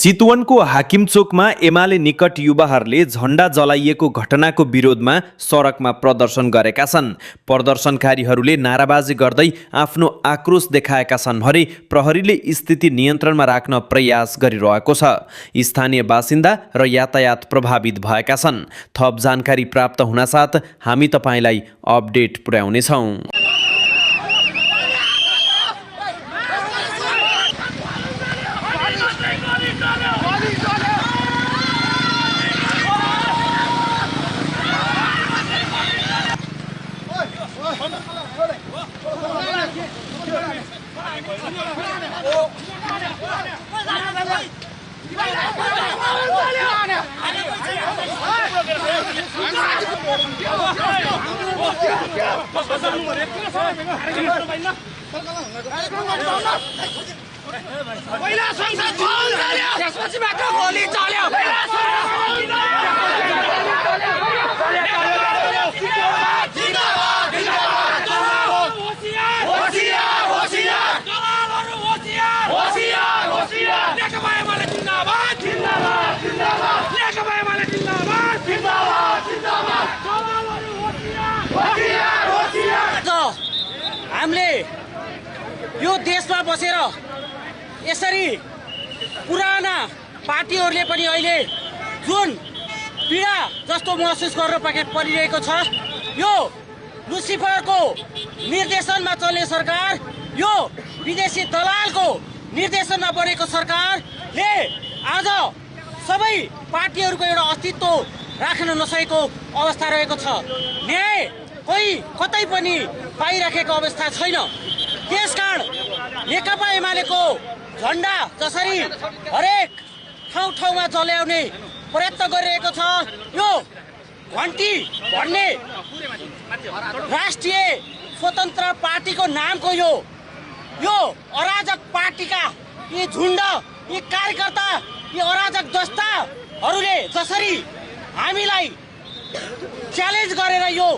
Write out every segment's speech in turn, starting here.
चितवनको हाकिमचोकमा एमाले निकट युवाहरूले झण्डा जलाइएको घटनाको विरोधमा सडकमा प्रदर्शन गरेका छन्। प्रदर्शनकारीहरूले नाराबाजी गर्दै आफ्नो आक्रोश देखाएका छन् भने प्रहरीले स्थिति नियन्त्रणमा राख्न प्रयास गरिरहेको छ। स्थानीय बासिन्दा र यातायात प्रभावित भएका छन्। थप जानकारी प्राप्त हुनासाथ हामी तपाईलाई अपडेट पुर्याउनेछौँ। पहिला संसद भवन चल्यो, त्यसपछि मात्र गोली चल्यो। हामीले यो देशमा बसेर यसरी पुराना पार्टीहरूले पनि अहिले जुन पीडा जस्तो महसुस गर्न परिरहेको छ, यो लुसिफरको निर्देशनमा चल्ने सरकार, यो विदेशी दलालको निर्देशनमा बनेको सरकारले आज सबै पार्टीहरूको एउटा अस्तित्व राख्न नसकेको अवस्था रहेको छ। न्याय कोही कतै पनि पाइराखेको अवस्था छैन। त्यसकारण नेकपा एमालेको झण्डा जसरी हरेक ठाउँमा जल्याउने प्रयत्न गरिरहेको छ, यो घन्टी भन्ने राष्ट्रिय स्वतन्त्र पार्टीको नामको यो अराजक पार्टीका यी झुण्ड, यी कार्यकर्ता, यी अराजक जस्ताहरूले जसरी हामीलाई च्यालेन्ज गरेर यो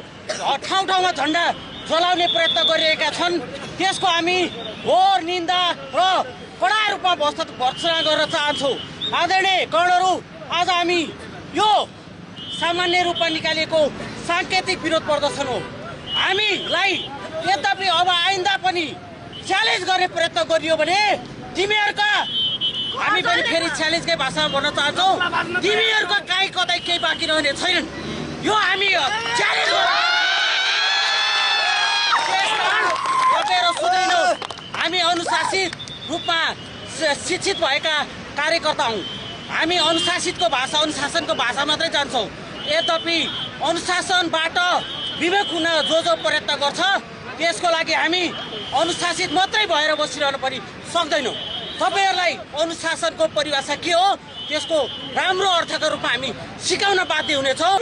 ठाउँमा झण्डा जलाउने प्रयत्न गरिरहेका छन्, त्यसको हामी घोर निन्दा र कडा रूपमा भर्त्सना गर्न चाहन्छौँ। आदरणीय गणहरू, आज हामी यो सामान्य रूपमा निकालिएको साङ्केतिक विरोध प्रदर्शन हो। हामीलाई यद्यपि अब आइन्दा पनि च्यालेन्ज गर्ने प्रयत्न गरियो भने तिमीहरूका, हामी पनि फेरि च्यालेन्जकै भाषामा भन्न चाहन्छौँ, तिमीहरूको काहीँ कतै केही बाँकी रहने छैनन्। यो हामी च्यालेन्ज हामी अनुशासित रूपमा शिक्षित भएका कार्यकर्ता हौँ। हामी अनुशासितको भाषा, अनुशासनको भाषा मात्रै जान्छौँ। यद्यपि अनुशासनबाट विमुख हुन जो प्रयत्न गर्छ, त्यसको लागि हामी अनुशासित मात्रै भएर बसिरहन पनि सक्दैनौँ। तपाईँहरूलाई अनुशासनको परिभाषा के हो, त्यसको राम्रो अर्थका रूपमा हामी सिकाउन बाध्य हुनेछौँ।